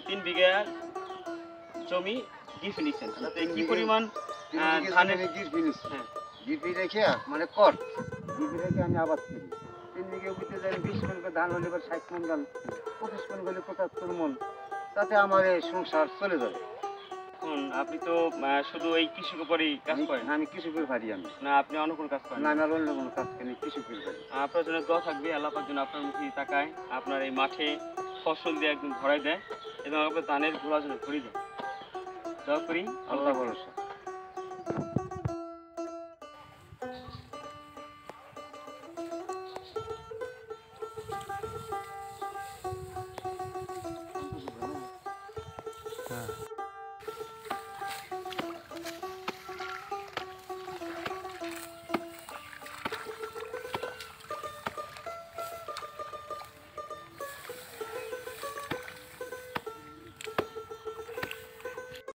3 বিঘা জমি গিফট নিছেন তাতে কি পরিমাণ ধানের গিফট নিছি হ্যাঁ গিফট রেখে মানে কর গিফট রেখে আমি আবাদ করি 3 বিঘা জমিতে যাই 20 মণ করে ধান হলে 60 মণ ধান 25 মণ হলে 75 মণ তাতে আমার এই সংসার চলে যাবে। এখন আপনি তো শুধু এই কৃষির উপরই কাজ করেন আমি কৃষকের ভারি আমি না আপনি অন্য কোনো কাজ করেন না আমি আর অন্য কোনো কাজ করি কৃষকের ভারি। আপনার জন্য দোয়া থাকবে আল্লাহ পাক যেন আপনার মুখে তাকায় আপনার এই মাঠে ফসল দিয়ে একদম ভরাই দেয় এবং আপনার ধানের গোলা যেন ভরে দেয় দোয়া করি আল্লাহ ভরসা।